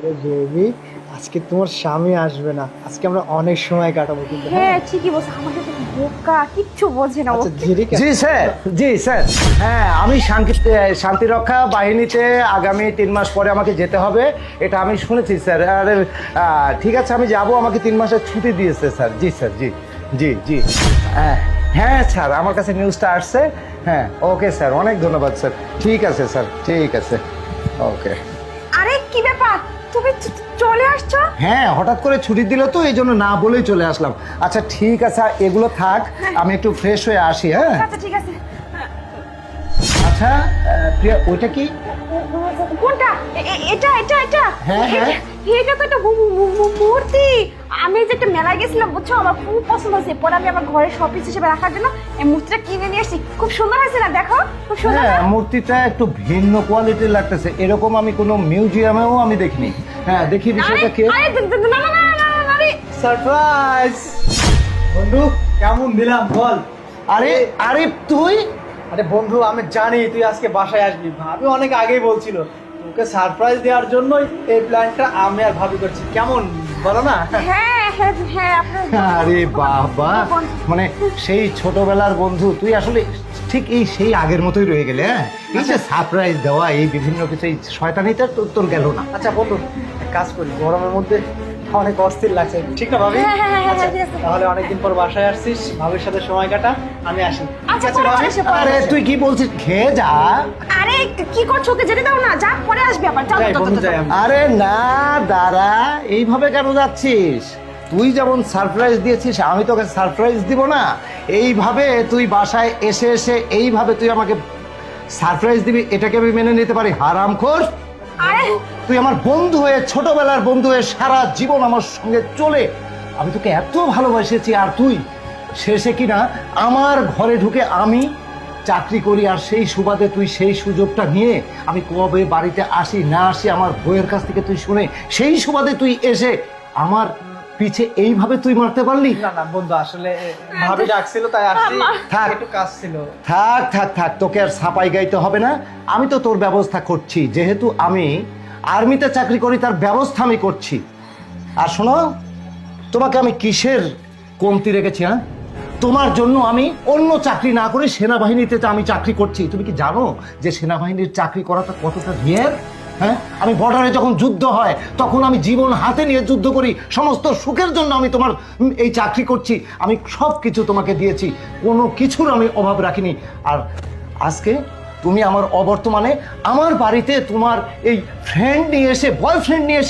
Baby, আজকে তোমার স্বামী আসবে না, আজকে আমরা অনেক সময় কাটাবো কিন্তু। হ্যাঁ ঠিকই বলছো, আমাদের তো বোকা, কিচ্ছু বোঝে না ও। আচ্ছা ধীরে জি স্যার, জি স্যার। হ্যাঁ, আমি শান্তিরক্ষা বাহিনীতে আগামী 3 মাস পরে আমাকে যেতে হবে, এটা আমি শুনেছি স্যার। আরে ঠিক আছে, আমি যাব, আমাকে 3 মাসের ছুটি দিয়েছে স্যার। জি স্যার, জি জি জি। হ্যাঁ হ্যাঁ স্যার, আমার কাছে নিউজটা আসছে। হ্যাঁ ওকে স্যার, অনেক ধন্যবাদ স্যার। ঠিক আছে স্যার, ঠিক আছে, ওকে। আরে কি ব্যাপার, তুমি চলে আসছো? হ্যাঁ, হঠাৎ করে ছুটি দিল তো, এই জন্য না বলেই চলে আসলাম। আচ্ছা ঠিক আছে, এগুলো থাক, আমি একটু ফ্রেশ হয়ে আসি। হ্যাঁ আচ্ছা ঠিক আছে। আচ্ছা প্রিয়া, ওইটা কি? কোনটা? এটা এটা এটা হ্যাঁ, হ্যাঁ। এটা তো একটা মূর্তি। আমি যে একটা মেলায় গেছিলাম বুঝছো, আমার খুব পছন্দ হয়েছে, পরে আমি আমার ঘরে শপিস হিসেবে রাখার জন্য এই মূর্তিটা কিনে নিয়ে আসছি। খুব সুন্দর হয়েছে না? দেখো খুব সুন্দর হ্যাঁ, না? মূর্তিটা একটু ভিন্ন কোয়ালিটির লাগতেছে, এরকম আমি কোনো মিউজিয়ামেও আমি দেখিনি। হ্যাঁ দেখি বিষয়টা কি। আরে না না না না না রে। সারপ্রাইজ বন্ধু, কেমন দিলাম বল? আরে আরে তুই? আরে বন্ধু, আমি জানি তুই আজকে বাসায় আসবি, ভাবি অনেক আগেই বলছিল তোকে সারপ্রাইজ দেওয়ার জন্যই এই প্ল্যানটা আমি আর ভাবি করছি। কেমন বলো না? হ্যাঁ হ্যাঁ হ্যাঁ আপনার আরে বাবা, মানে সেই ছোটবেলার বন্ধু তুই, আসলে ঠিক সেই আগের মতোই রয়ে গেলে। হ্যাঁ, এই যে সারপ্রাইজ দেওয়া, এই বিভিন্ন কিছু, এই শয়তানিটা তোর গেল না। আচ্ছা বন্ধু, এক কাজ করি, গরমের মধ্যে অনেক অস্থির লাগছে, ঠিক না ভাবি? হ্যাঁ, হ্যাঁ, হ্যাঁ, আচ্ছা, ঠিক আছে। তাহলে অনেকদিন পর বাসায় আসছিস, ভাবির সাথে সময় কাটা, আমি আসি। আচ্ছা, ঠিক আছে পরে ভাবি? আসো, পরে আরে আসো। তুই কি বলছিস, খেয়ে যা। আরে কি করছো, ওকে যেতে দাও না, যা পরে আসবে আবার। চলো যাই চলো, বন্ধু, চলো, যাই চলো। আমি। আরে না দাঁড়া, এইভাবে কেন যাচ্ছিস? তুই যেমন সারপ্রাইজ দিয়েছিস, আমি তোকে সারপ্রাইজ দিব না? এইভাবে তুই বাসায় এসে এসে এইভাবে তুই আমাকে সারপ্রাইজ দিবি, এটাকে আমি মেনে নিতে পারি? হারামখোর! আরে তুই আমার বন্ধু হয়ে, ছোটবেলার বন্ধু হয়ে সারা জীবন আমার সঙ্গে চলে, আমি তোকে এত ভালোবাসেছি, আর তুই শেষে কিনা আমার ঘরে ঢুকে, আমি চাকরি করি আর সেই সুবাদে তুই সেই সুযোগটা নিয়ে আমি কবে বাড়িতে আসি না আসি আমার বইয়ের কাছ থেকে তুই শুনে, সেই সুবাদে তুই এসে আমার পিছে এইভাবে তুই মারতে পারলি? না না বন্ধু, আসলে ভাবি ডাকছিল তাই আসছি, থাক। একটু কাজ ছিল। থাক থাক থাক, তোকে আর ছাপাই গাইতে হবে না, আমি তো তোর ব্যবস্থা করছি, যেহেতু আমি আর্মিতে চাকরি করি, তার ব্যবস্থা আমি করছি। আর শোনো, তোমাকে আমি কিসের কমতি রেখেছি? হ্যাঁ, তোমার জন্য আমি অন্য চাকরি না করে সেনাবাহিনীতে আমি চাকরি করছি। তুমি কি জানো যে সেনাবাহিনীর চাকরি করাটা কতটা ঢের? হ্যাঁ, আমি বর্ডারে যখন যুদ্ধ হয় তখন আমি জীবন হাতে নিয়ে যুদ্ধ করি, সমস্ত সুখের জন্য আমি তোমার এই চাকরি করছি। আমি সব কিছু তোমাকে দিয়েছি, কোনো কিছুর আমি অভাব রাখিনি। আর আজকে তুমি আমার অবর্তমানে আমার বাড়িতে তোমার এই ফ্রেন্ড নিয়ে এসে, বয়ফ্রেন্ড নিয়ে এসে